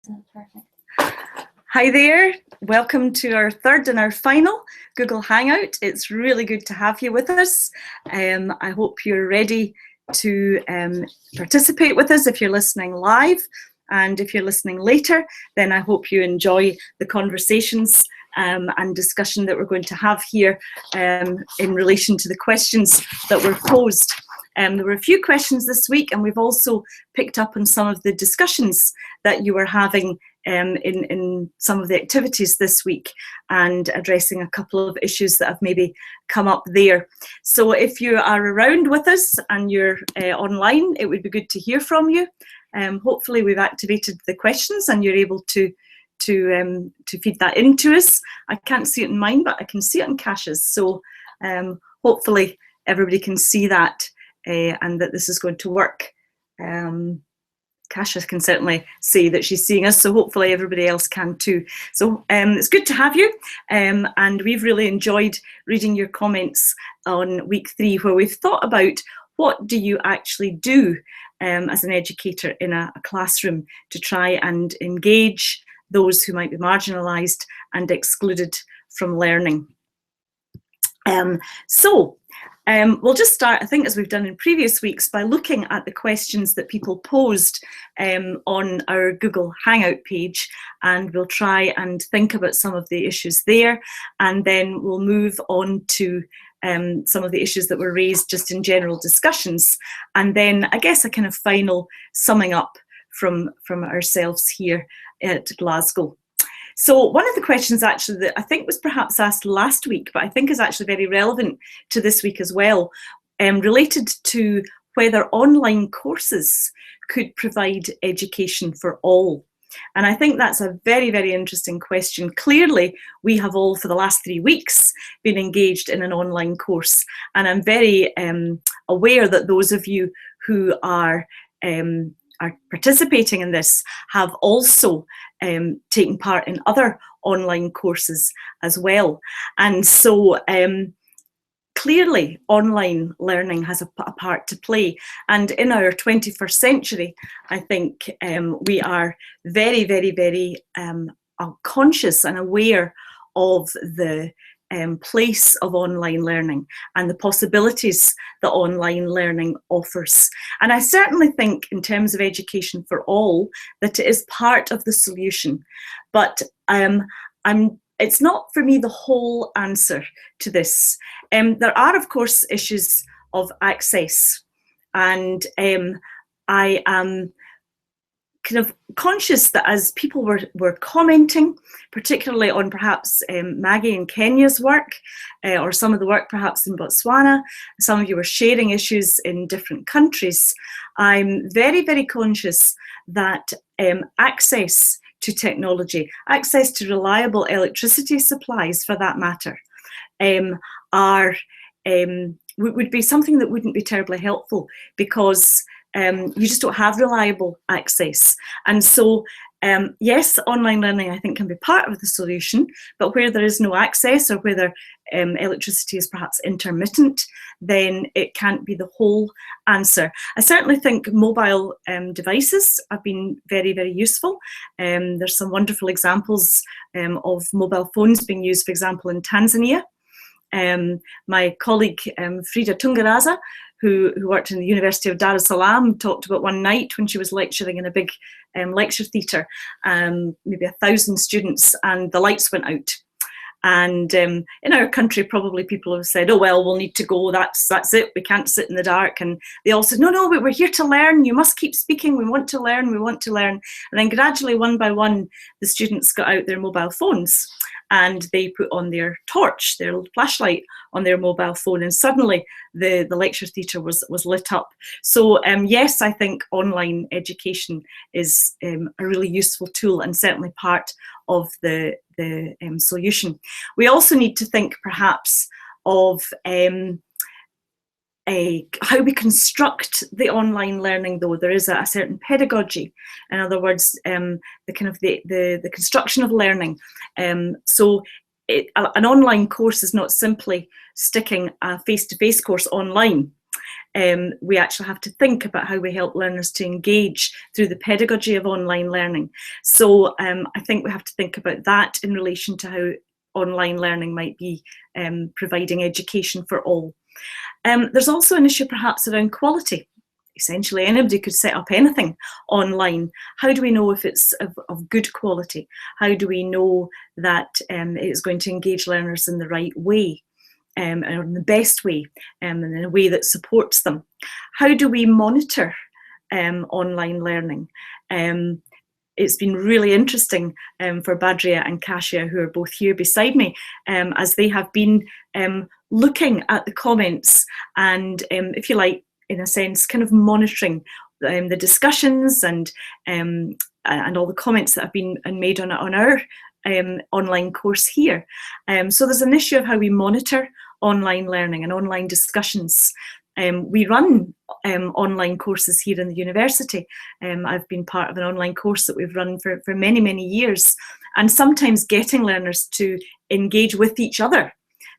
Perfect. Hi there, welcome to our third and our final Google Hangout. It's really good to have you with us. I hope you're ready to participate with us if you're listening live, and if you're listening later, then I hope you enjoy the conversations and discussion that we're going to have here in relation to the questions that were posed. There were a few questions this week, and we've also picked up on some of the discussions that you were having in some of the activities this week, and addressing a couple of issues that have maybe come up there. So if you are around with us and you're online, it would be good to hear from you. Hopefully we've activated the questions and you're able to feed that into us. I can't see it in mine, but I can see it in Cash's. So hopefully everybody can see that and that this is going to work. Kasia can certainly say that she's seeing us, so hopefully everybody else can too. So it's good to have you, and we've really enjoyed reading your comments on week 3, where we've thought about what do you actually do as an educator in a classroom to try and engage those who might be marginalised and excluded from learning. We'll just start, I think, as we've done in previous weeks, by looking at the questions that people posed on our Google Hangout page, and we'll try and think about some of the issues there, and then we'll move on to some of the issues that were raised just in general discussions, and then I guess a kind of final summing up from ourselves here at Glasgow. So one of the questions actually that I think was perhaps asked last week, but I think is actually very relevant to this week as well, related to whether online courses could provide education for all. And I think that's a very, very interesting question. Clearly, we have all, for the last 3 weeks, been engaged in an online course. And I'm very aware that those of you who are participating in this have also taken part in other online courses as well. And so clearly online learning has a part to play. And in our 21st century, I think we are very, very, very conscious and aware of the place of online learning and the possibilities that online learning offers. And I certainly think, in terms of education for all, that it is part of the solution. But it's not, for me, the whole answer to this. There are, of course, issues of access, and I am kind of conscious that as people were commenting, particularly on perhaps Maggie in Kenya's work, or some of the work perhaps in Botswana, some of you were sharing issues in different countries, I'm very, very conscious that access to technology, access to reliable electricity supplies for that matter, would be something that wouldn't be terribly helpful, because you just don't have reliable access. And so yes, online learning I think can be part of the solution, but where there is no access, or where electricity is perhaps intermittent, then it can't be the whole answer. I certainly think mobile devices have been very, very useful. There's some wonderful examples of mobile phones being used, for example, in Tanzania. My colleague Frida Tungaraza, who worked in the University of Dar es Salaam, talked about one night when she was lecturing in a big lecture theatre, maybe 1,000 students, and the lights went out. And in our country, probably people have said, oh, well, we'll need to go, that's it, we can't sit in the dark. And they all said, no, we're here to learn, you must keep speaking, we want to learn, we want to learn. And then gradually, one by one, the students got out their mobile phones, and they put on their torch, their flashlight on their mobile phone, and suddenly the lecture theatre was lit up. So yes, I think online education is a really useful tool, and certainly part of the solution. We also need to think perhaps of how we construct the online learning, though. There is a certain pedagogy, in other words, the construction of learning. So an online course is not simply sticking a face-to-face course online. we actually have to think about how we help learners to engage through the pedagogy of online learning. So I think we have to think about that in relation to how online learning might be providing education for all. There's also an issue perhaps around quality. Essentially, anybody could set up anything online. How do we know if it's of good quality? How do we know that it's going to engage learners in the right way, or in the best way, and in a way that supports them? How do we monitor online learning? It's been really interesting for Badria and Kasia, who are both here beside me, as they have been looking at the comments and, if you like, in a sense, kind of monitoring the discussions and all the comments that have been made on our online course here. So there's an issue of how we monitor online learning and online discussions. We run online courses here in the university. I've been part of an online course that we've run for many, many years, and sometimes getting learners to engage with each other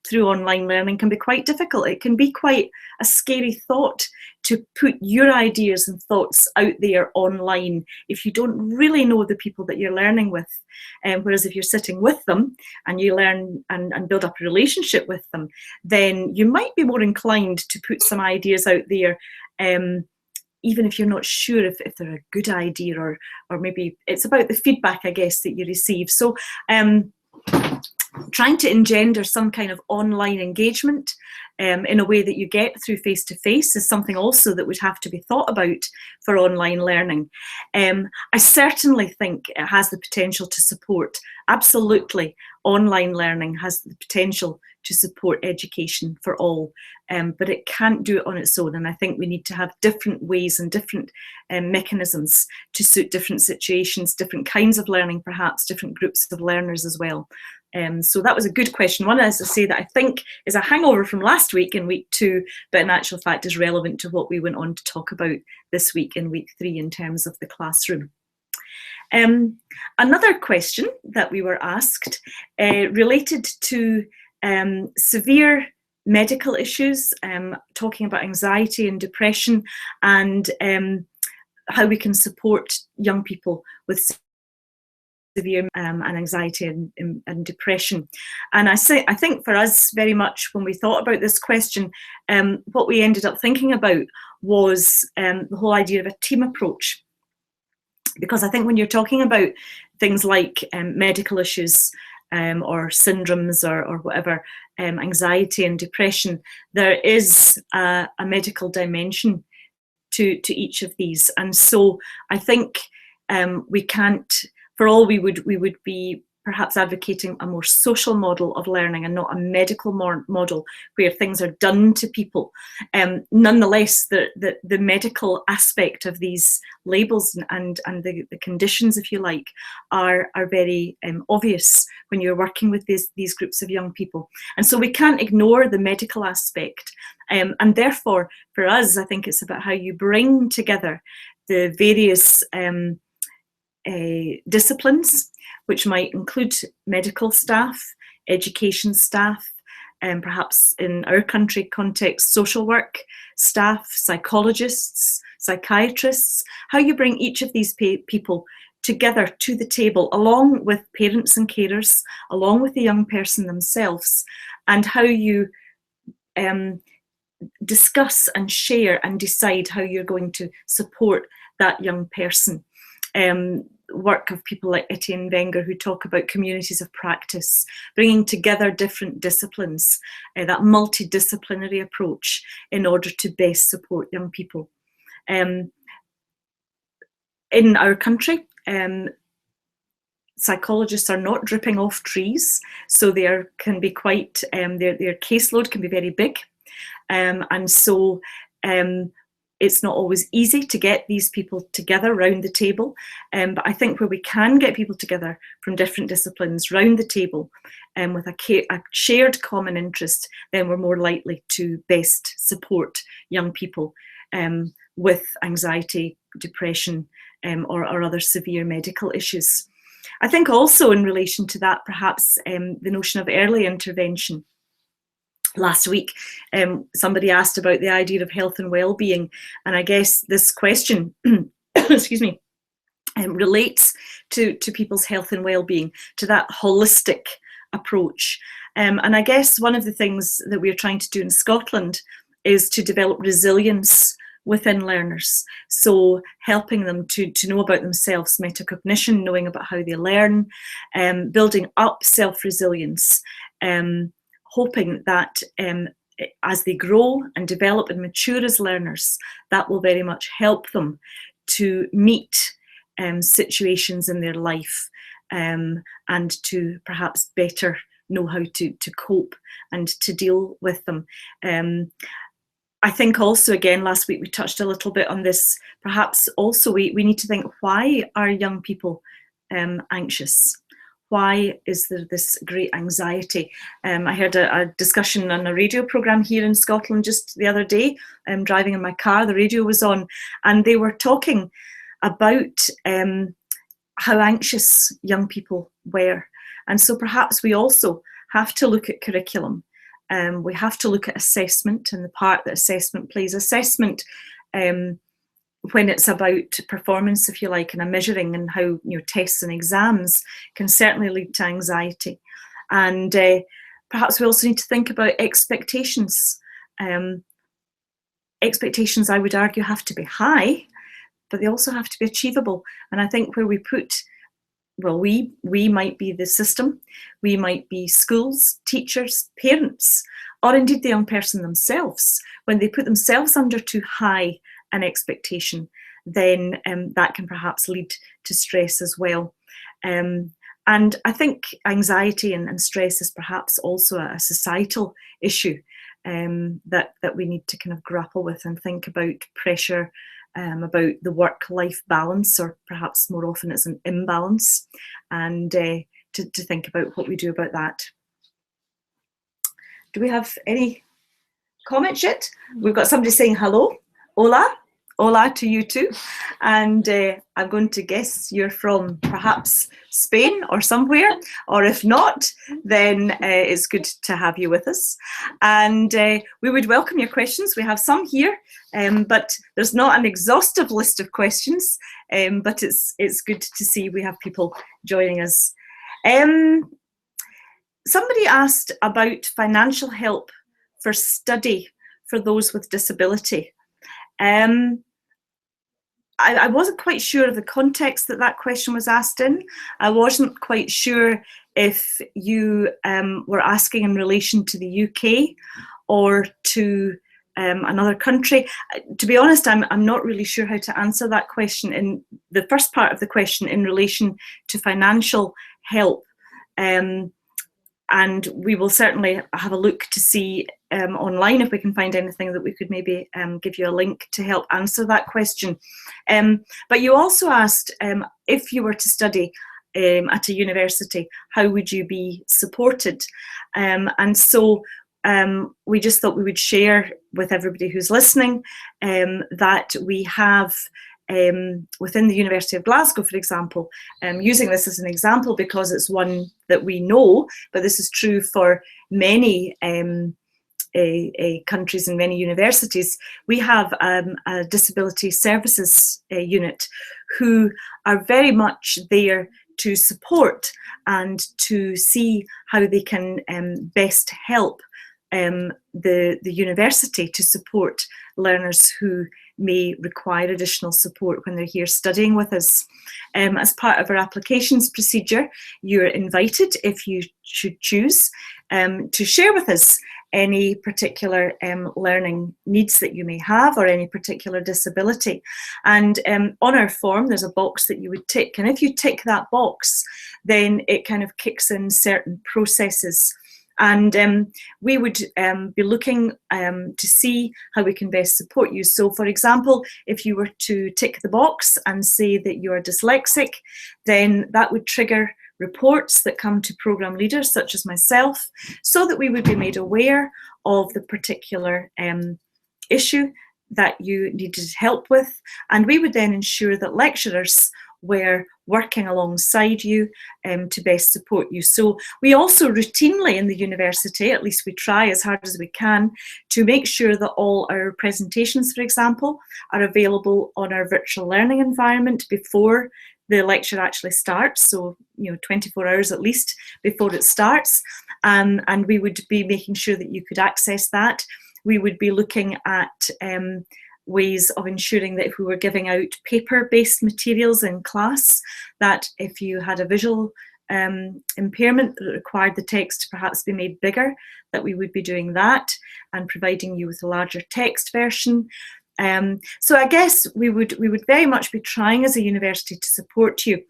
through online learning can be quite difficult. It can be quite a scary thought to put your ideas and thoughts out there online if you don't really know the people that you're learning with. Whereas if you're sitting with them and you learn and build up a relationship with them, then you might be more inclined to put some ideas out there, even if you're not sure if they're a good idea, or maybe it's about the feedback, I guess, that you receive. So trying to engender some kind of online engagement in a way that you get through face-to-face is something also that would have to be thought about for online learning. I certainly think it has the potential to support, absolutely, online learning has the potential to support education for all, but it can't do it on its own, and I think we need to have different ways and different mechanisms to suit different situations, different kinds of learning, perhaps different groups of learners as well. So that was a good question. One, as I say, that I think is a hangover from last week in week 2, but in actual fact is relevant to what we went on to talk about this week in week 3 in terms of the classroom. Another question that we were asked related to severe medical issues, talking about anxiety and depression, and how we can support young people with severe and anxiety and depression. And I think for us, very much when we thought about this question, what we ended up thinking about was the whole idea of a team approach. Because I think when you're talking about things like medical issues or syndromes or whatever, anxiety and depression, there is a medical dimension to each of these. And so I think we can't, for all we would be perhaps advocating a more social model of learning and not a medical model where things are done to people. Nonetheless, the medical aspect of these labels and the conditions, if you like, are very obvious when you're working with these groups of young people. And so we can't ignore the medical aspect. And therefore, for us, I think it's about how you bring together the various disciplines, which might include medical staff, education staff, and perhaps in our country context, social work staff, psychologists, psychiatrists, how you bring each of these people together to the table, along with parents and carers, along with the young person themselves, and how you discuss and share and decide how you're going to support that young person. Work of people like Etienne Wenger, who talk about communities of practice, bringing together different disciplines, that multidisciplinary approach in order to best support young people. In our country, psychologists are not dripping off trees, so they can be quite, their caseload can be very big, and so it's not always easy to get these people together round the table, but I think where we can get people together from different disciplines round the table with a shared common interest, then we're more likely to best support young people with anxiety, depression, or other severe medical issues. I think also in relation to that, perhaps the notion of early intervention. Last week, somebody asked about the idea of health and well-being, and I guess this question, excuse me, relates to people's health and well-being, to that holistic approach. And I guess one of the things that we're trying to do in Scotland is to develop resilience within learners. So helping them to know about themselves, metacognition, knowing about how they learn, building up self-resilience, hoping that as they grow and develop and mature as learners, that will very much help them to meet situations in their life and to perhaps better know how to cope and to deal with them. I think also, again, last week we touched a little bit on this, perhaps also we need to think, why are young people anxious? Why is there this great anxiety? I heard a discussion on a radio programme here in Scotland just the other day. Driving in my car, the radio was on, and they were talking about how anxious young people were. And so perhaps we also have to look at curriculum. We have to look at assessment and the part that assessment plays. Assessment, when it's about performance, if you like, and a measuring, and how tests and exams can certainly lead to anxiety. And perhaps we also need to think about expectations. Expectations, I would argue, have to be high, but they also have to be achievable. And I think where we put, well, we might be the system, we might be schools, teachers, parents, or indeed the young person themselves. When they put themselves under too high an expectation, then that can perhaps lead to stress as well. And I think anxiety and stress is perhaps also a societal issue that we need to kind of grapple with and think about pressure, about the work-life balance, or perhaps more often it's an imbalance, and to think about what we do about that. Do we have any comments yet? We've got somebody saying hello. Hola. Hola to you too. And I'm going to guess you're from perhaps Spain or somewhere, or if not, then it's good to have you with us. And we would welcome your questions. We have some here, but there's not an exhaustive list of questions, but it's good to see we have people joining us. Somebody asked about financial help for study for those with disability. I wasn't quite sure of the context that question was asked in. I wasn't quite sure if you were asking in relation to the UK or to another country. To be honest, I'm not really sure how to answer that question. In the first part of the question in relation to financial help, and we will certainly have a look to see online if we can find anything that we could maybe give you a link to help answer that question. But you also asked if you were to study at a university, how would you be supported? And so we just thought we would share with everybody who's listening that we have within the University of Glasgow, for example, using this as an example because it's one that we know, but this is true for many countries and many universities. We have a disability services unit who are very much there to support and to see how they can best help the university to support learners who may require additional support when they're here studying with us. As part of our applications procedure, you're invited, if you should choose, to share with us any particular learning needs that you may have or any particular disability. And on our form, there's a box that you would tick. And if you tick that box, then it kind of kicks in certain processes. And we would be looking to see how we can best support you. So, for example, if you were to tick the box and say that you're dyslexic, then that would trigger reports that come to programme leaders such as myself, so that we would be made aware of the particular issue that you needed help with. And we would then ensure that lecturers were working alongside you to best support you. So we also routinely in the university, at least we try as hard as we can, to make sure that all our presentations, for example, are available on our virtual learning environment before the lecture actually starts, so 24 hours at least before it starts, and we would be making sure that you could access that. We would be looking at ways of ensuring that if we were giving out paper-based materials in class, that if you had a visual impairment that required the text to perhaps be made bigger, that we would be doing that and providing you with a larger text version. So I guess we would very much be trying as a university to support you.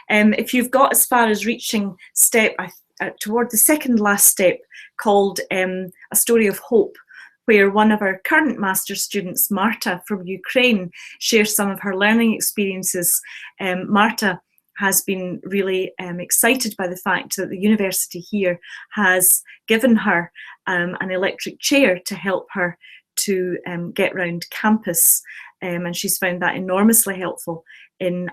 If you've got as far as reaching toward the second last step, called A Story of Hope, where one of our current master's students, Marta from Ukraine, shares some of her learning experiences. Marta has been really excited by the fact that the university here has given her an electric chair to help her to get round campus, and she's found that enormously helpful in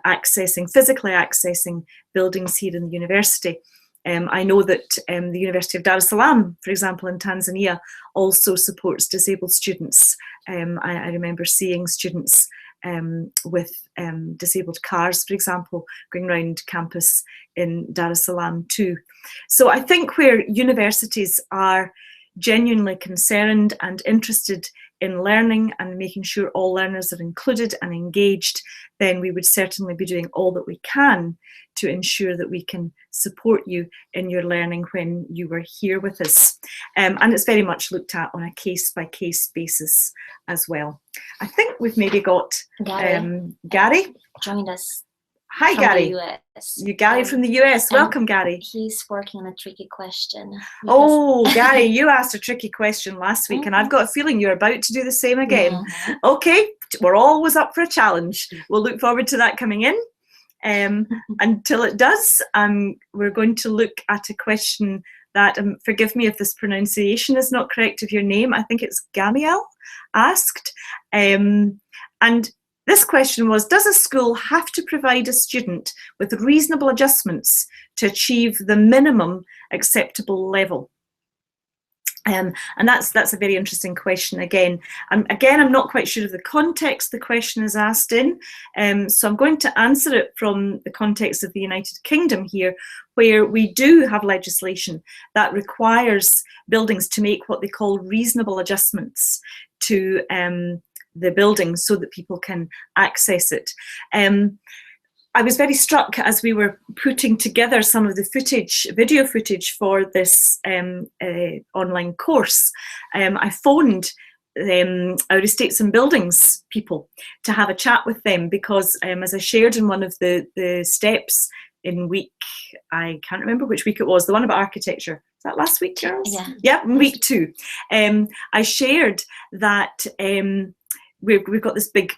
physically accessing buildings here in the university. I know that the University of Dar es Salaam, for example, in Tanzania, also supports disabled students. I remember seeing students with disabled cars, for example, going around campus in Dar es Salaam too. So I think where universities are genuinely concerned and interested in learning and making sure all learners are included and engaged, then we would certainly be doing all that we can to ensure that we can support you in your learning when you were here with us. And it's very much looked at on a case-by-case basis as well. I think we've maybe got Gary joined us. Hi, Gary. You Gary from the US. Welcome, Gary. He's working on a tricky question. Oh, Gary, you asked a tricky question last week, and I've got a feeling you're about to do the same again. Okay, we're always up for a challenge. We'll look forward to that coming in. Until it does, we're going to look at a question that, forgive me if this pronunciation is not correct of your name, I think it's Gamiel asked. And this question was, does a school have to provide a student with reasonable adjustments to achieve the minimum acceptable level? And that's a very interesting question again. I'm not quite sure of the context the question is asked in, so I'm going to answer it from the context of the United Kingdom here, where we do have legislation that requires buildings to make what they call reasonable adjustments to the building so that people can access it. I was very struck as we were putting together some of the video footage for this online course. I phoned our estates and buildings people to have a chat with them because, as I shared in one of the steps in week, I can't remember which week it was, the one about architecture. Is that last week, Charles? Yeah, week 2. I shared that we've got this big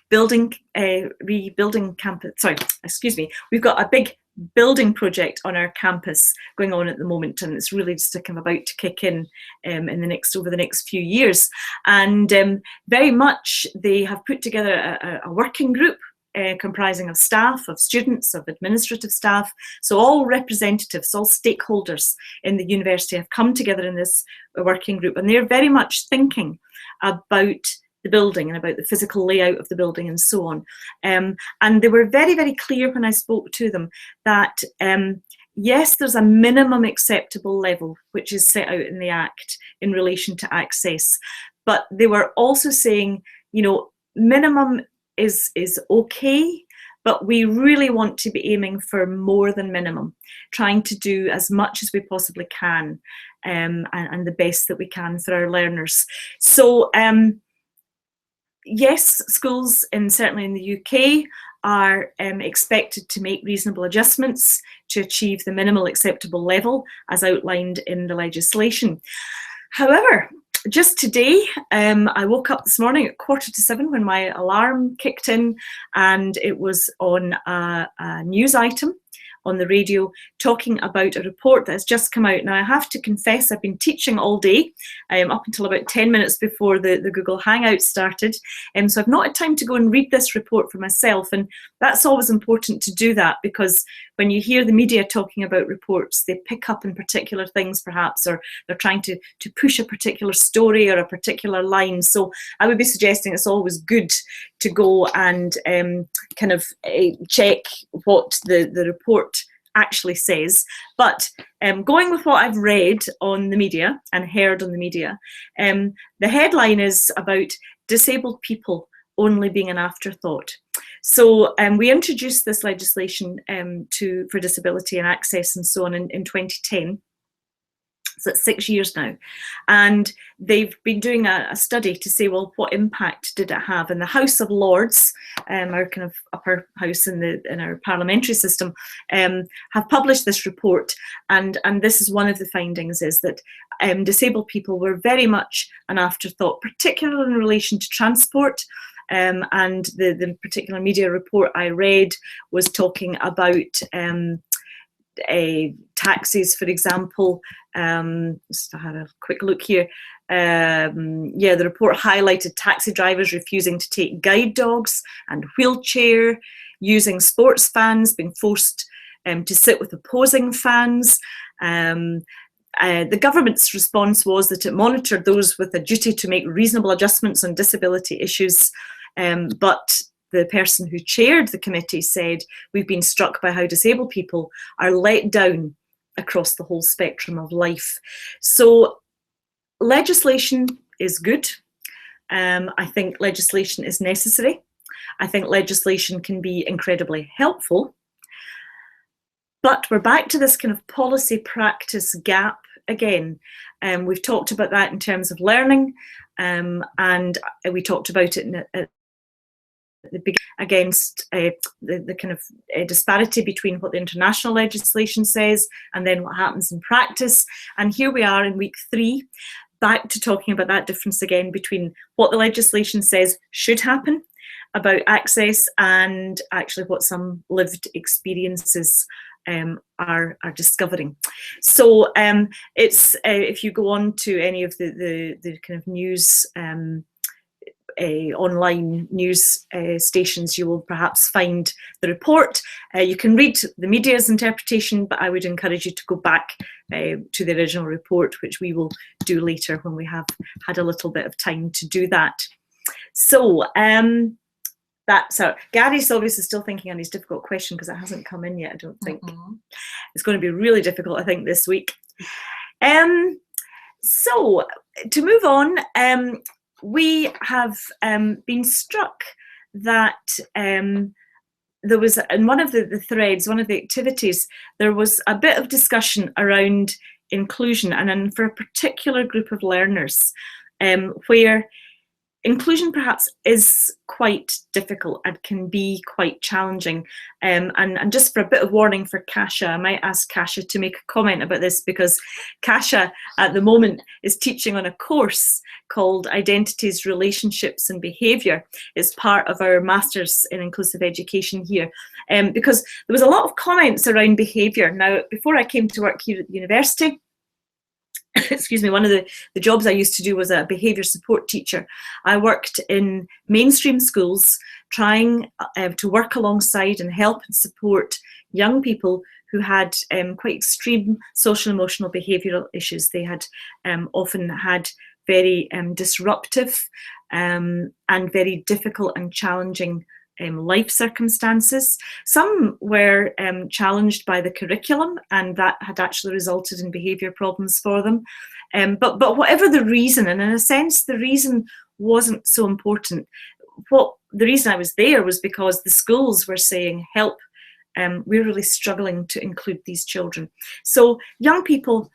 rebuilding campus. Sorry, excuse me. We've got a big building project on our campus going on at the moment, and it's really just kind of about to kick in over the next few years. And very much they have put together a working group comprising of staff, of students, of administrative staff. So all representatives, all stakeholders in the university have come together in this working group, and they're very much thinking about the building and about the physical layout of the building and so on. And they were very, very clear when I spoke to them that yes, there's a minimum acceptable level which is set out in the Act in relation to access, but they were also saying, minimum is okay, but we really want to be aiming for more than minimum, trying to do as much as we possibly can and the best that we can for our learners. So yes, schools, certainly in the UK, are expected to make reasonable adjustments to achieve the minimal acceptable level as outlined in the legislation. However, just today, I woke up this morning at 6:45 when my alarm kicked in, and it was on a news item on the radio talking about a report that has just come out. Now, I have to confess, I've been teaching all day, up until about 10 minutes before the Google Hangout started. So I've not had time to go and read this report for myself. And that's always important to do that, because when you hear the media talking about reports, they pick up in particular things perhaps, or they're trying to push a particular story or a particular line. So I would be suggesting it's always good to go and check what the report actually says. But going with what I've read on the media and heard on the media, the headline is about disabled people only being an afterthought. So we introduced this legislation for disability and access and so on in 2010. So it's 6 years now, and they've been doing a study to say, well, what impact did it have? And the House of Lords, our kind of upper house in our parliamentary system, have published this report, and this is one of the findings, is that disabled people were very much an afterthought, particularly in relation to transport. And the particular media report I read was talking about taxis, for example. Just I had a quick look here. The report highlighted taxi drivers refusing to take guide dogs and wheelchair, using sports fans, being forced to sit with opposing fans. The government's response was that it monitored those with a duty to make reasonable adjustments on disability issues, but the person who chaired the committee said, we've been struck by how disabled people are let down across the whole spectrum of life. So legislation is good. I think legislation is necessary. I think legislation can be incredibly helpful. But we're back to this kind of policy practice gap again. We've talked about that in terms of learning, and we talked about it at the beginning against the kind of disparity between what the international legislation says and then what happens in practice. And here we are in week 3, back to talking about that difference again between what the legislation says should happen about access and actually what some lived experiences are discovering. So it's if you go on to any of the kind of news online news stations, you will perhaps find the report. You can read the media's interpretation, but I would encourage you to go back to the original report, which we will do later when we have had a little bit of time to do that. So Gary's obviously still thinking on his difficult question because it hasn't come in yet, I don't think. It's going to be really difficult, I think, this week. So to move on, we have been struck that there was, in one of the threads, one of the activities, there was a bit of discussion around inclusion, and then for a particular group of learners, where inclusion perhaps is quite difficult and can be quite challenging. And just for a bit of warning for Kasia, I might ask Kasia to make a comment about this, because Kasia at the moment is teaching on a course called Identities, Relationships and Behaviour. It's part of our Masters in Inclusive Education here, because there was a lot of comments around behaviour. Now, before I came to work here at the university, excuse me, one of the jobs I used to do was a behaviour support teacher. I worked in mainstream schools trying to work alongside and help and support young people who had quite extreme social emotional behavioural issues. They had often had very disruptive and very difficult and challenging life circumstances. Some were challenged by the curriculum, and that had actually resulted in behaviour problems for them. But whatever the reason, and in a sense the reason wasn't so important. The reason I was there was because the schools were saying, help, we're really struggling to include these children. So young people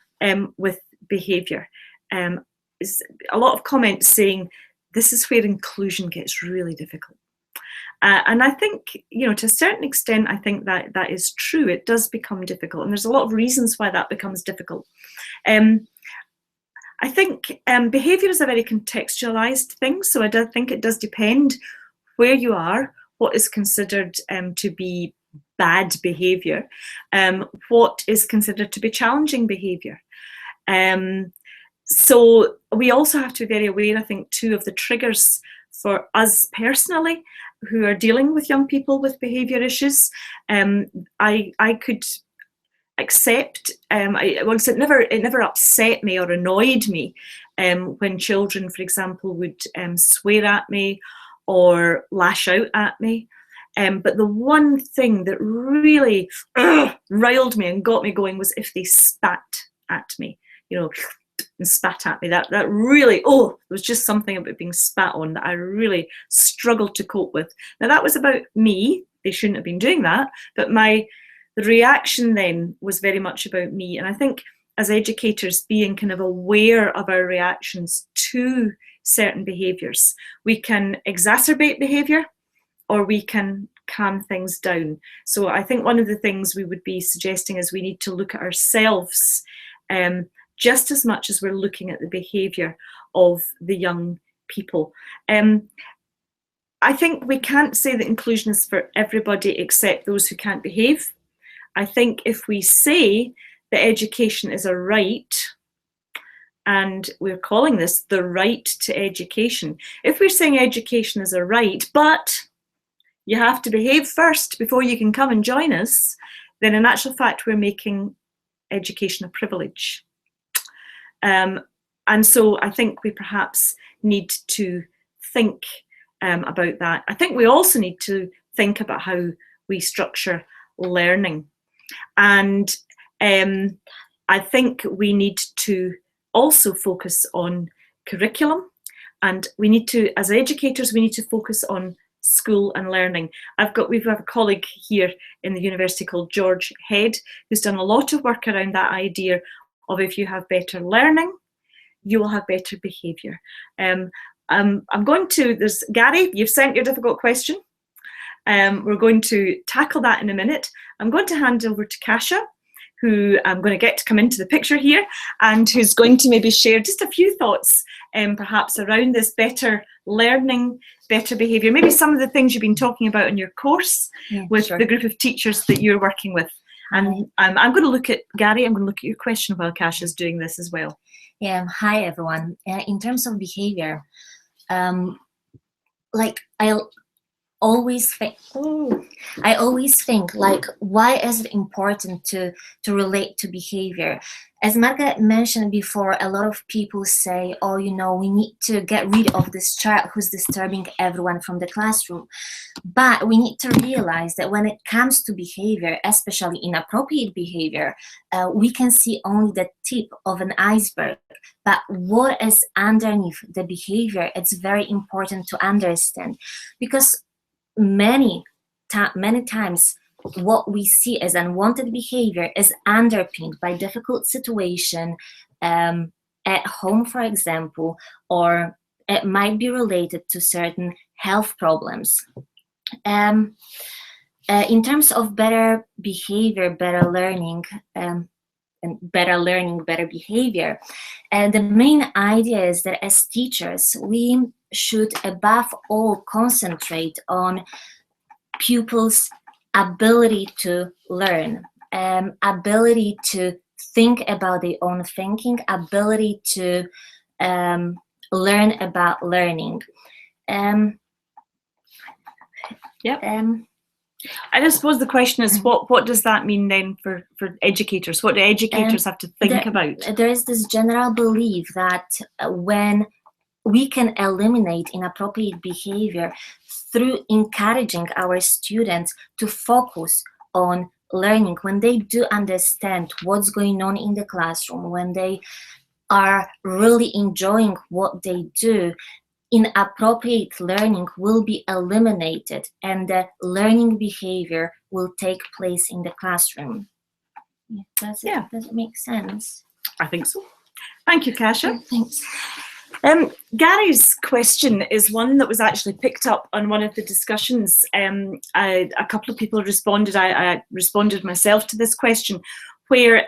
with behaviour, a lot of comments saying this is where inclusion gets really difficult. And I think, to a certain extent, I think that is true. It does become difficult, and there's a lot of reasons why that becomes difficult. I think behaviour is a very contextualised thing, so I think it does depend where you are, what is considered to be bad behaviour, what is considered to be challenging behaviour. So we also have to be very aware, I think, too, of the triggers for us personally who are dealing with young people with behaviour issues. I could accept, it never upset me or annoyed me when children, for example, would swear at me or lash out at me. But the one thing that really riled me and got me going was if they spat at me, and spat at me. That really, there was just something about being spat on that I really struggled to cope with. Now that was about me. They shouldn't have been doing that, but the reaction then was very much about me. And I think as educators, being kind of aware of our reactions to certain behaviours, we can exacerbate behaviour or we can calm things down. So I think one of the things we would be suggesting is we need to look at ourselves just as much as we're looking at the behaviour of the young people. I think we can't say that inclusion is for everybody except those who can't behave. I think if we say that education is a right, and we're calling this the right to education, if we're saying education is a right, but you have to behave first before you can come and join us, then in actual fact we're making education a privilege. And so I think we perhaps need to think about that. I think we also need to think about how we structure learning. And I think we need to also focus on curriculum, and we need to, as educators, we need to focus on school and learning. We have a colleague here in the university called George Head, who's done a lot of work around that idea of if you have better learning, you will have better behaviour. There's Gary, you've sent your difficult question. We're going to tackle that in a minute. I'm going to hand over to Kasia, who I'm going to get to come into the picture here, and who's going to maybe share just a few thoughts perhaps around this better learning, better behaviour, maybe some of the things you've been talking about in your course with the group of teachers that you're working with. And I'm going to look at, Gary, I'm going to look at your question while Kasia's doing this as well. Yeah, hi everyone. In terms of behavior, like I always think like, why is it important to relate to behavior? As Margaret mentioned before, a lot of people say, oh, we need to get rid of this child who's disturbing everyone from the classroom. But we need to realize that when it comes to behavior, especially inappropriate behavior, we can see only the tip of an iceberg. But what is underneath the behavior, it's very important to understand, because many times what we see as unwanted behavior is underpinned by difficult situation at home, for example, or it might be related to certain health problems. In terms of better behavior, better learning, better behavior, the main idea is that as teachers, we should above all concentrate on pupils' ability to learn, ability to think about their own thinking, ability to learn about learning. I suppose the question is, what does that mean then for educators? What do educators have to think about? There is this general belief that when we can eliminate inappropriate behavior through encouraging our students to focus on learning, when they do understand what's going on in the classroom, when they are really enjoying what they do, inappropriate learning will be eliminated and the learning behavior will take place in the classroom. Does it make sense? I think so. Thank you, Kasia. Thanks. Gary's question is one that was actually picked up on one of the discussions. A couple of people responded. I responded myself to this question, where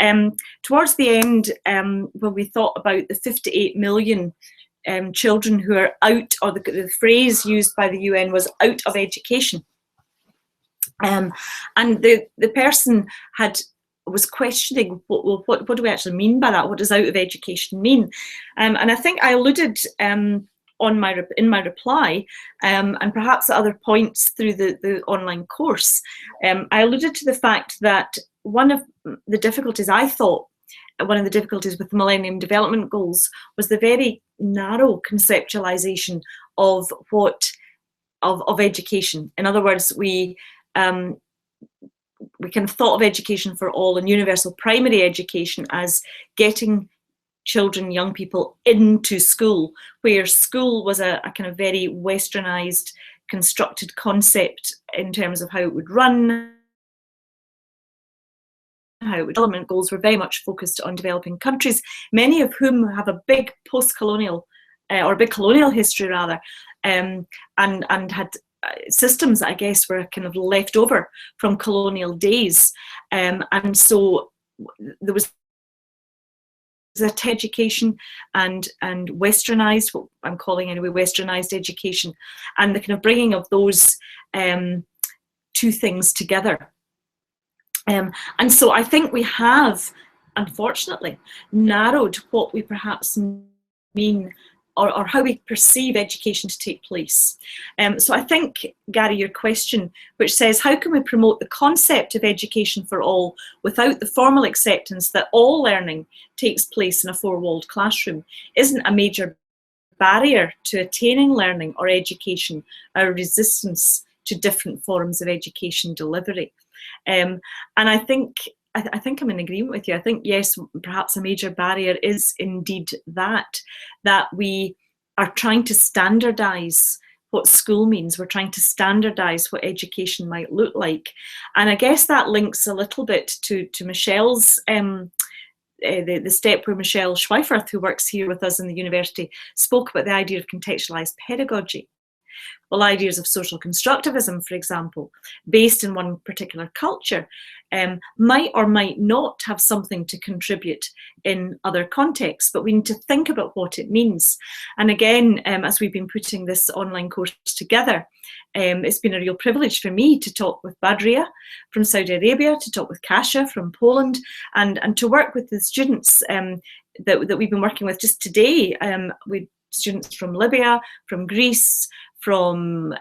towards the end, when we thought about the 58 million children who are out, or the phrase used by the UN was out of education. And the person was questioning what do we actually mean by that? What does out of education mean? And I think I alluded in my reply, and perhaps at other points through the online course, I alluded to the fact that one of the difficulties with the Millennium Development Goals was the very narrow conceptualization of education. In other words, we kind of thought of education for all and universal primary education as getting children, young people into school, where school was a kind of very westernized, constructed concept in terms of how it would run, development goals were very much focused on developing countries, many of whom have a big post-colonial or big colonial history rather, and had systems that I guess were kind of left over from colonial days, and so there was that education and westernized, what I'm calling anyway, westernized education, and the kind of bringing of those two things together. And so I think we have, unfortunately, narrowed what we perhaps mean or how we perceive education to take place. So I think, Gary, your question, which says, how can we promote the concept of education for all without the formal acceptance that all learning takes place in a four-walled classroom, isn't a major barrier to attaining learning or education, our resistance to different forms of education delivery? And I think I'm in agreement with you. I think, yes, perhaps a major barrier is indeed that we are trying to standardise what school means. We're trying to standardise what education might look like. And I guess that links a little bit to Michelle's, the step where Michelle Schweifert, who works here with us in the university, spoke about the idea of contextualised pedagogy. Well, ideas of social constructivism, for example, based in one particular culture, might or might not have something to contribute in other contexts, but we need to think about what it means. And again, as we've been putting this online course together, it's been a real privilege for me to talk with Badria from Saudi Arabia, to talk with Kasia from Poland, and to work with the students that we've been working with just today, with students from Libya, from Greece, from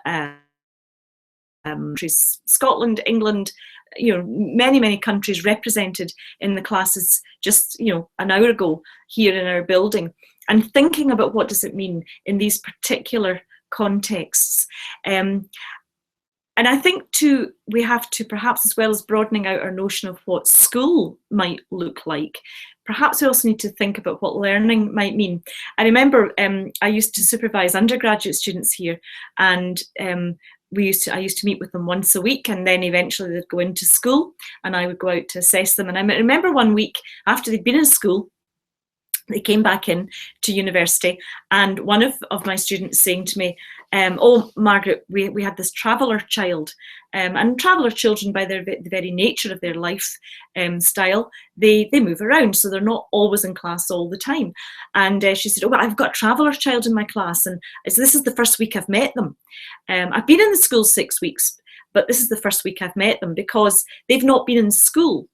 Scotland, England, many countries represented in the classes just an hour ago here in our building, and thinking about what does it mean in these particular contexts. And I think too, we have to, perhaps as well as broadening out our notion of what school might look like, perhaps we also need to think about what learning might mean. I remember I used to supervise undergraduate students here, and I used to meet with them once a week, and then eventually they'd go into school and I would go out to assess them. And I remember one week after they'd been in school, they came back in to university, and one of my students saying to me, oh, Margaret, we had this traveller child, and traveller children, by the very nature of their life style, they move around, so they're not always in class all the time. And she said, oh, well, I've got a traveller child in my class, and this is the first week I've met them. I've been in the school 6 weeks, but this is the first week I've met them, because they've not been in school.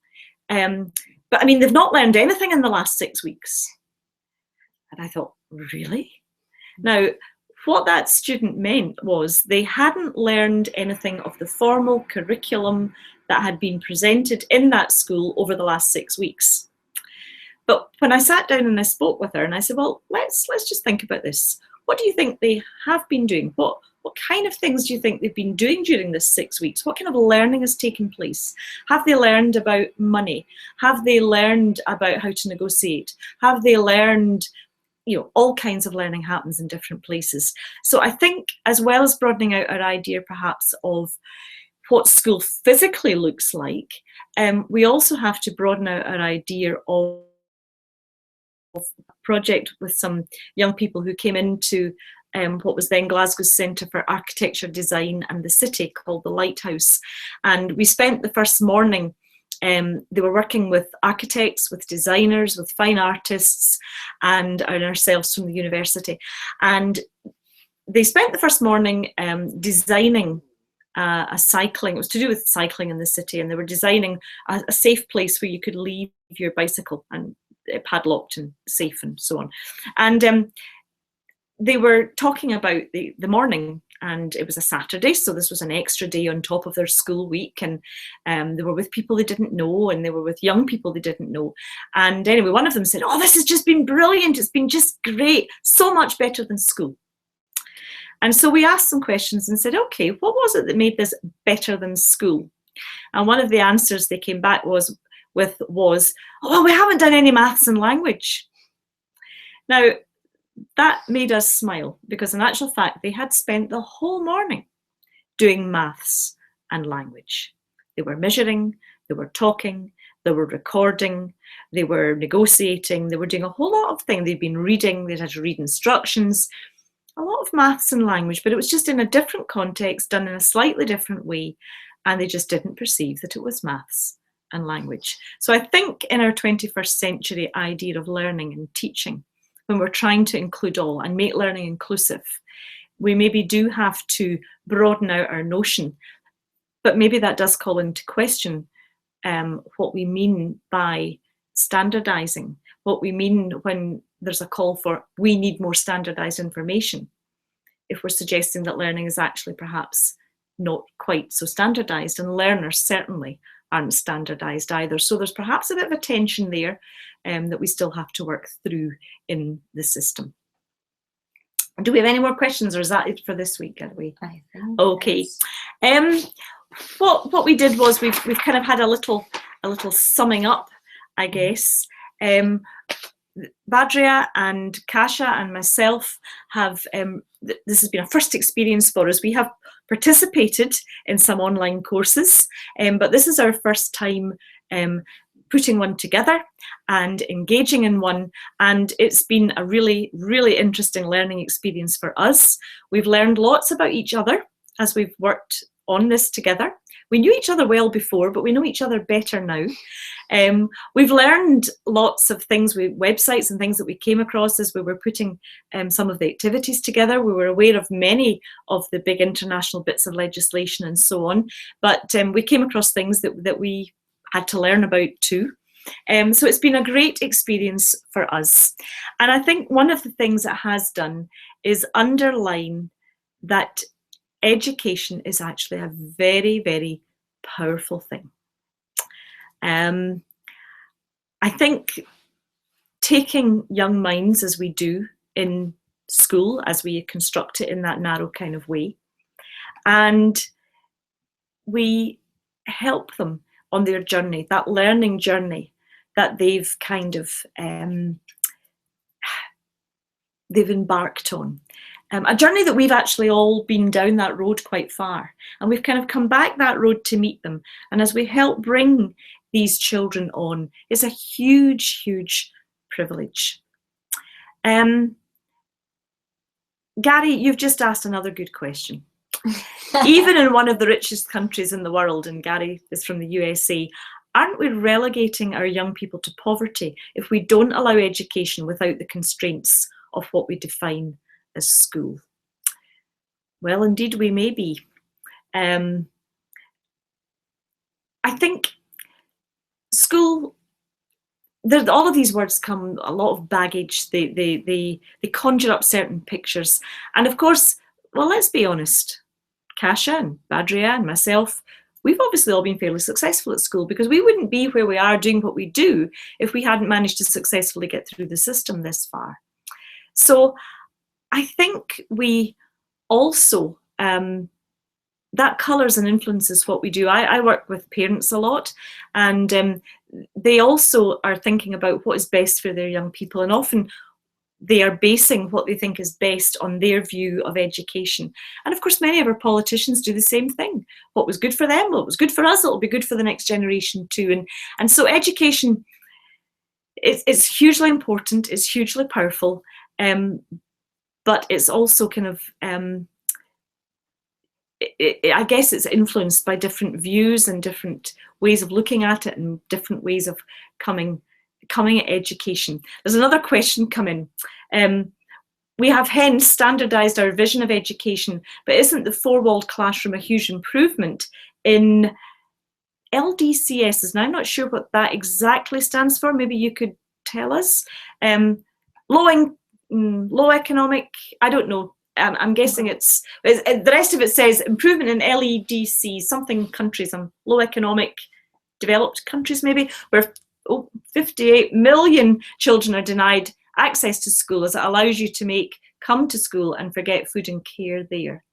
But I mean, they've not learned anything in the last 6 weeks. And I thought, really? Now, what that student meant was they hadn't learned anything of the formal curriculum that had been presented in that school over the last 6 weeks. But when I sat down and I spoke with her, and I said, well, let's just think about this. What do you think they have been doing? What kind of things do you think they've been doing during this 6 weeks? What kind of learning has taken place? Have they learned about money? Have they learned about how to negotiate? Have they learned, all kinds of learning happens in different places. So I think, as well as broadening out our idea perhaps of what school physically looks like, we also have to broaden out our idea of a project with some young people who came into what was then Glasgow's Centre for Architecture, Design and the City, called the Lighthouse. And we spent the first morning, they were working with architects, with designers, with fine artists, and ourselves from the university. And they spent the first morning designing a cycling, it was to do with cycling in the city, and they were designing a safe place where you could leave your bicycle and padlocked and safe and so on. And they were talking about the morning, and it was a Saturday, so this was an extra day on top of their school week, and they were with people they didn't know, and they were with young people they didn't know. And anyway, one of them said, "Oh, this has just been brilliant, it's been just great, so much better than school." And so we asked some questions and said, okay, what was it that made this better than school? And one of the answers they came back was, oh, well, we haven't done any maths and language. Now, that made us smile, because in actual fact, they had spent the whole morning doing maths and language. They were measuring, they were talking, they were recording, they were negotiating, they were doing a whole lot of things. They'd been reading, they'd had to read instructions, a lot of maths and language, but it was just in a different context, done in a slightly different way, and they just didn't perceive that it was maths and language. So I think in our 21st century idea of learning and teaching, when we're trying to include all and make learning inclusive, we maybe do have to broaden out our notion, but maybe that does call into question what we mean by standardizing, what we mean when there's a call for we need more standardized information, if we're suggesting that learning is actually perhaps not quite so standardized, and learners certainly aren't standardized either. So there's perhaps a bit of a tension there that we still have to work through in the system. Do we have any more questions, or is that it for this week? I think okay. Yes. What we did was we've kind of had a little summing up, I guess. Badria and Kasia and myself have, this has been a first experience for us. We have participated in some online courses, but this is our first time putting one together and engaging in one, and it's been a really, really interesting learning experience for us. We've learned lots about each other as we've worked on this together. We knew each other well before, but we know each other better now. We've learned lots of things, websites and things that we came across as we were putting some of the activities together. We were aware of many of the big international bits of legislation and so on, but we came across things that we had to learn about too. So it's been a great experience for us. And I think one of the things it has done is underline that education is actually a very, very powerful thing. I think taking young minds as we do in school, as we construct it in that narrow kind of way, and we help them on their journey, that learning journey that they've kind of they've embarked on. A journey that we've actually all been down that road quite far, and we've kind of come back that road to meet them. And as we help bring these children on, it's a huge, huge privilege. Gary, you've just asked another good question. Even in one of the richest countries in the world, and Gary is from the USA, aren't we relegating our young people to poverty if we don't allow education without the constraints of what we define as school? Well, indeed we may be. I think school, all of these words come a lot of baggage. They conjure up certain pictures, and of course, well, let's be honest, Kasia and Badria and myself, we've obviously all been fairly successful at school, because we wouldn't be where we are doing what we do if we hadn't managed to successfully get through the system this far. So I think we also, that colours and influences what we do. I work with parents a lot, and they also are thinking about what is best for their young people, and often they are basing what they think is best on their view of education. And of course, many of our politicians do the same thing. What was good for them, what was good for us, it'll be good for the next generation too. And so education, it's hugely important, it's hugely powerful, but it's also kind of, I guess it's influenced by different views and different ways of looking at it and different ways of coming at education. There's another question come in. We have hence standardised our vision of education, but isn't the four-walled classroom a huge improvement in LDCSs? Now, I'm not sure what that exactly stands for. Maybe you could tell us. Low economic, I don't know. I'm guessing it's the rest of it says improvement in LEDC, something countries, low economic developed countries maybe, where 58 million children are denied access to school, as it allows you to come to school and forget food and care there.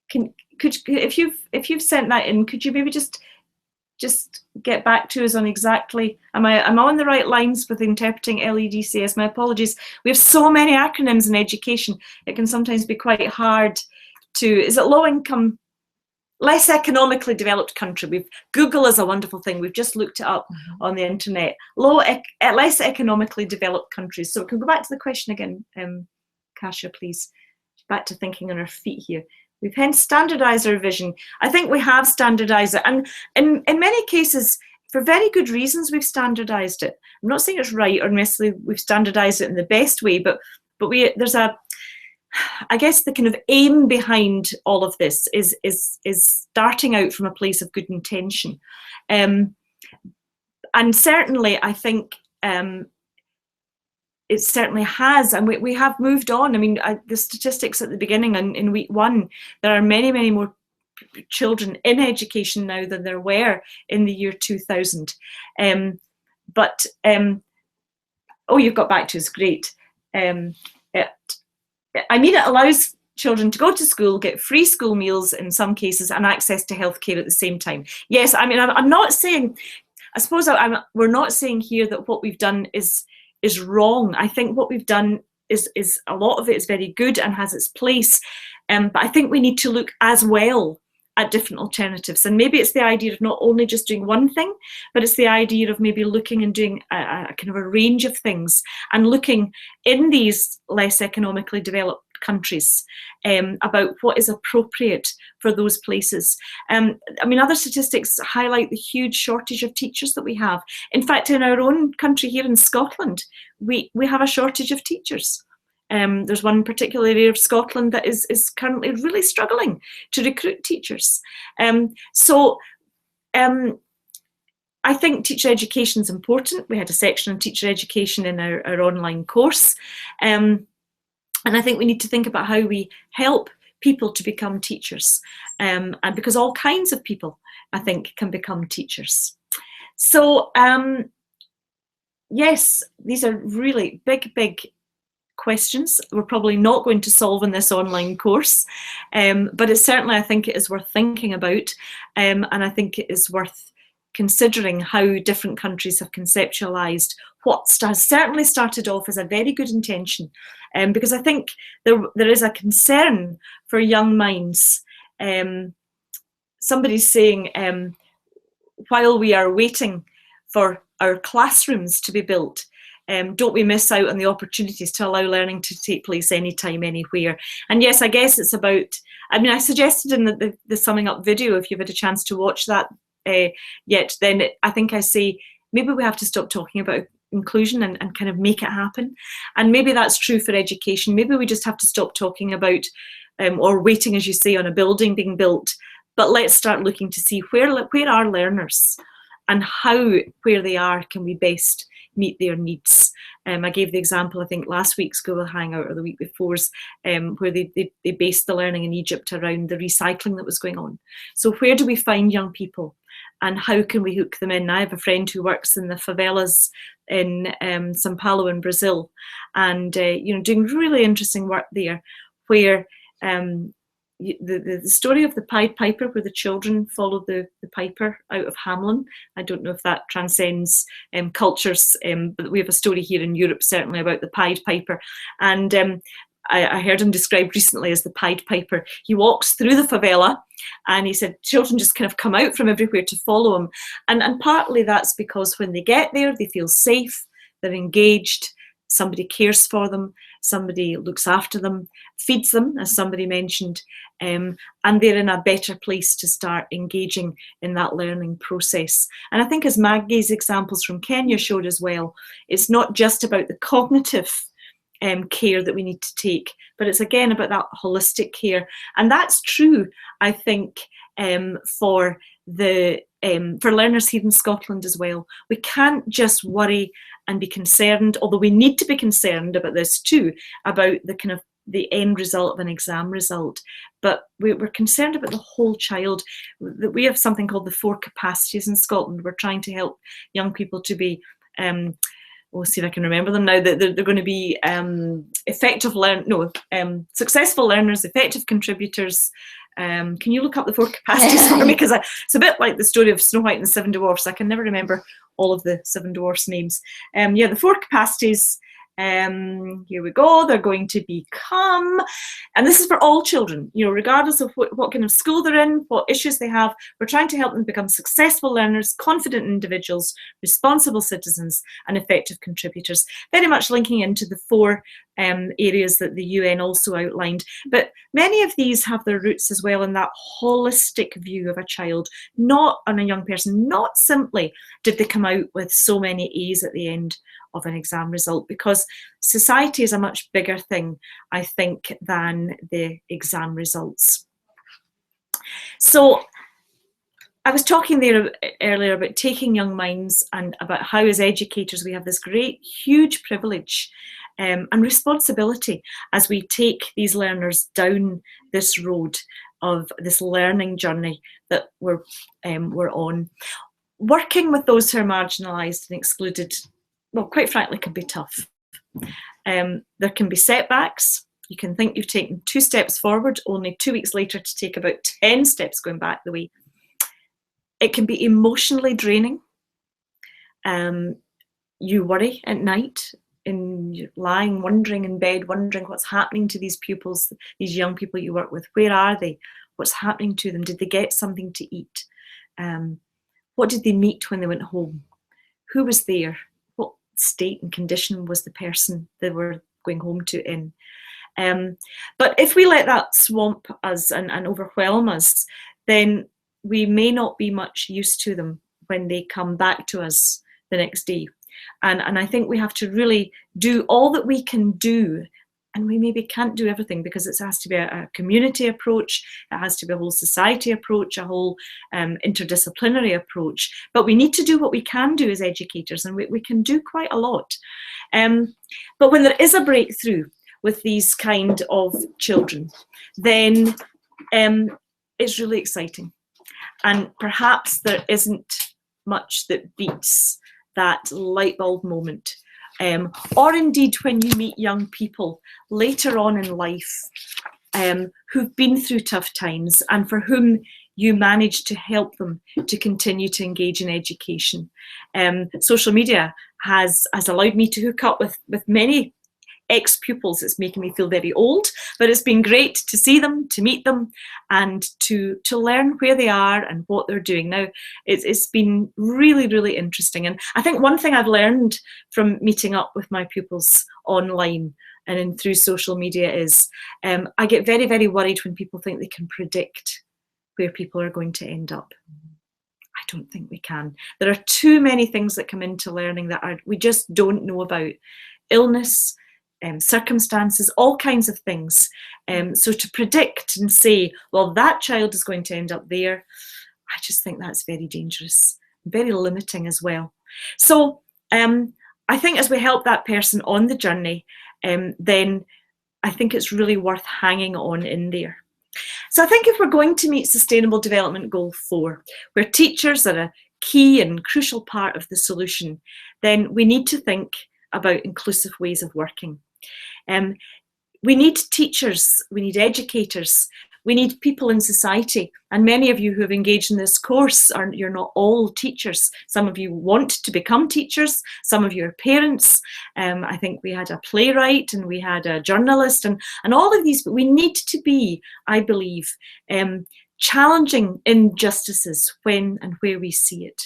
If you've sent that in, could you maybe just get back to us on exactly, am I on the right lines with interpreting LEDCS? My apologies. We have so many acronyms in education. It can sometimes be quite hard to, is it low income, less economically developed country? Google is a wonderful thing. We've just looked it up on the internet. Less economically developed countries. So we can go back to the question again, Kasia, please. Back to thinking on our feet here. We've hence standardised our vision. I think we have standardised it, and in many cases, for very good reasons, we've standardised it. I'm not saying it's right or necessarily we've standardised it in the best way, but there's I guess the kind of aim behind all of this is starting out from a place of good intention, and certainly I think it certainly has, and we have moved on. I mean, the statistics at the beginning in week 1, there are many, many more children in education now than there were in the year 2000. Oh, you've got back to us, great. It allows children to go to school, get free school meals in some cases, and access to healthcare at the same time. Yes, I mean, I'm not saying, I suppose we're not saying here that what we've done is wrong. I think what we've done is a lot of it is very good and has its place, but I think we need to look as well at different alternatives, and maybe it's the idea of not only just doing one thing, but it's the idea of maybe looking and doing a kind of a range of things, and looking in these less economically developed countries about what is appropriate for those places. I mean, other statistics highlight the huge shortage of teachers that we have. In fact, in our own country here in Scotland, we have a shortage of teachers. There's one particular area of Scotland that is currently really struggling to recruit teachers. I think teacher education is important. We had a section on teacher education in our online course. And I think we need to think about how we help people to become teachers, and because all kinds of people, I think, can become teachers. So yes, these are really big questions we're probably not going to solve in this online course, but it certainly, I think, it is worth thinking about, and I think it is worth considering how different countries have conceptualised what has certainly started off as a very good intention, because I think there is a concern for young minds. Somebody's saying, while we are waiting for our classrooms to be built, don't we miss out on the opportunities to allow learning to take place anytime, anywhere? And yes, I guess it's about, I mean, I suggested in the summing up video, if you've had a chance to watch that yet, then I think I say maybe we have to stop talking about inclusion and kind of make it happen. And maybe that's true for education. Maybe we just have to stop talking about or waiting, as you say, on a building being built, but let's start looking to see where are learners, and how, where they are, can we best meet their needs. I gave the example, I think, last week's Google Hangout or the week before's, where they based the learning in Egypt around the recycling that was going on. So where do we find young people, and how can we hook them in? I have a friend who works in the favelas in São Paulo in Brazil, and doing really interesting work there, where the story of the Pied Piper, where the children follow the piper out of Hamelin. I don't know if that transcends cultures, but we have a story here in Europe certainly about the Pied Piper. And I heard him described recently as the Pied Piper. He walks through the favela, and he said children just kind of come out from everywhere to follow him. And partly that's because when they get there, they feel safe, they're engaged, somebody cares for them, somebody looks after them, feeds them, as somebody mentioned, and they're in a better place to start engaging in that learning process. And I think, as Maggie's examples from Kenya showed as well, it's not just about the cognitive care that we need to take, but it's again about that holistic care. And that's true, I think, for learners here in Scotland as well. We can't just worry and be concerned, although we need to be concerned about this too, about the kind of the end result of an exam result. But we're concerned about the whole child. We have something called the 4 capacities in Scotland. We're trying to help young people to be we'll see if I can remember them now, that they're going to be successful learners, effective contributors. Can you look up the 4 capacities for me? Because it's a bit like the story of Snow White and the 7 Dwarfs. I can never remember all of the 7 Dwarfs' names. The 4 capacities. Here we go. They're going to become, and this is for all children, regardless of what kind of school they're in, what issues they have. We're trying to help them become successful learners, confident individuals, responsible citizens, and effective contributors. Very much linking into the 4 areas that the UN also outlined. But many of these have their roots as well in that holistic view of a child, not on a young person. Not simply did they come out with so many A's at the end of an exam result, because society is a much bigger thing, I think, than the exam results. So I was talking there earlier about taking young minds and about how as educators we have this great, huge privilege and responsibility as we take these learners down this road of this learning journey that we're on. Working with those who are marginalised and excluded, well, quite frankly, can be tough. There can be setbacks. You can think you've taken 2 steps forward, only 2 weeks later to take about 10 steps going back the way. It can be emotionally draining. You worry at night, and you're lying, wondering in bed, wondering what's happening to these pupils, these young people you work with. Where are they? What's happening to them? Did they get something to eat? What did they meet when they went home? Who was there? What state and condition was the person they were going home to in? But if we let that swamp us and overwhelm us, then we may not be much use to them when they come back to us the next day. And I think we have to really do all that we can do. And we maybe can't do everything, because it has to be a community approach, it has to be a whole society approach, a whole interdisciplinary approach. But we need to do what we can do as educators, and we can do quite a lot. But when there is a breakthrough with these kind of children, then it's really exciting. And perhaps there isn't much that beats that light bulb moment. Or indeed when you meet young people later on in life who've been through tough times and for whom you manage to help them to continue to engage in education. Social media has allowed me to hook up with many ex-pupils. It's making me feel very old, but it's been great to see them, to meet them, and to learn where they are and what they're doing. Now, it's been really, really interesting. And I think one thing I've learned from meeting up with my pupils online and through social media is I get very, very worried when people think they can predict where people are going to end up. I don't think we can. There are too many things that come into learning that we just don't know about. Illness, circumstances, all kinds of things. So to predict and say, well, that child is going to end up there, I just think that's very dangerous, very limiting as well. So I think as we help that person on the journey, then I think it's really worth hanging on in there. So I think if we're going to meet Sustainable Development Goal 4, where teachers are a key and crucial part of the solution, then we need to think about inclusive ways of working. We need teachers, we need educators, we need people in society, and many of you who have engaged in this course, you're not all teachers. Some of you want to become teachers, some of you are parents. I think we had a playwright and we had a journalist and all of these, but we need to be, I believe, challenging injustices when and where we see it.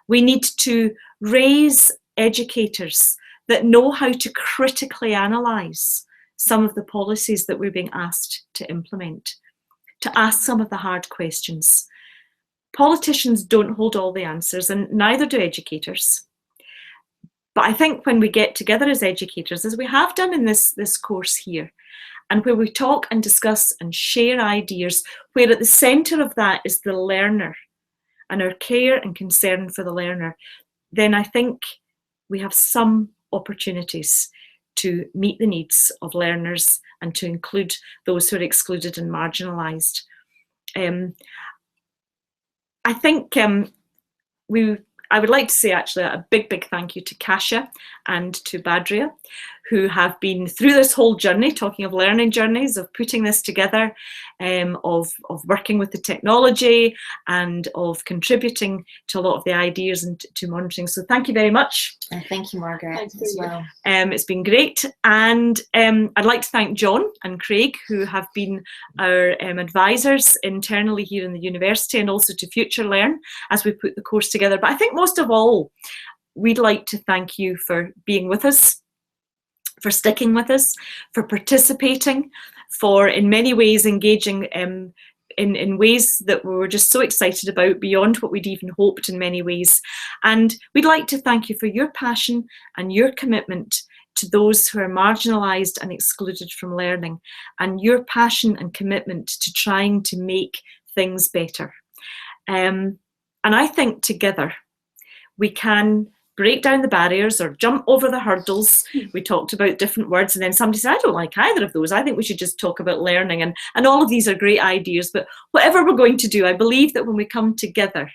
We need to raise educators that know how to critically analyse some of the policies that we're being asked to implement, to ask some of the hard questions. Politicians don't hold all the answers, and neither do educators. But I think when we get together as educators, as we have done in this course here, and where we talk and discuss and share ideas, where at the centre of that is the learner and our care and concern for the learner, then I think we have some opportunities to meet the needs of learners and to include those who are excluded and marginalised. I think I would like to say actually a big thank you to Kasia and to Badria, who have been through this whole journey, talking of learning journeys, of putting this together, of working with the technology and of contributing to a lot of the ideas and to monitoring. So thank you very much. And thank you, Margaret, as well. It's been great. And I'd like to thank John and Craig, who have been our advisors internally here in the university, and also to Future Learn as we put the course together. But I think most of all, we'd like to thank you for being with us, for sticking with us, for participating, for in many ways engaging in ways that we were just so excited about, beyond what we'd even hoped in many ways. And we'd like to thank you for your passion and your commitment to those who are marginalised and excluded from learning, and your passion and commitment to trying to make things better. And I think together we can break down the barriers or jump over the hurdles. We talked about different words, and then somebody said, I don't like either of those. I think we should just talk about learning. And all of these are great ideas, but whatever we're going to do, I believe that when we come together,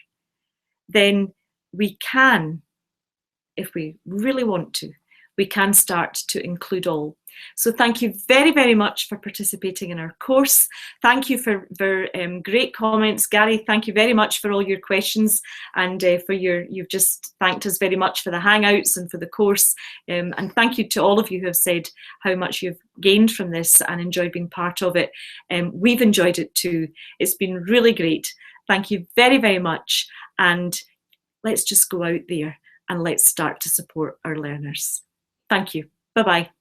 then we can, if we really want to, we can start to include all. So thank you very much for participating in our course. Thank you for great comments. Gary, thank you very much for all your questions, and you've just thanked us very much for the Hangouts and for the course. And thank you to all of you who have said how much you've gained from this and enjoyed being part of it. We've enjoyed it too. It's been really great. Thank you very much. And let's just go out there and let's start to support our learners. Thank you. Bye-bye.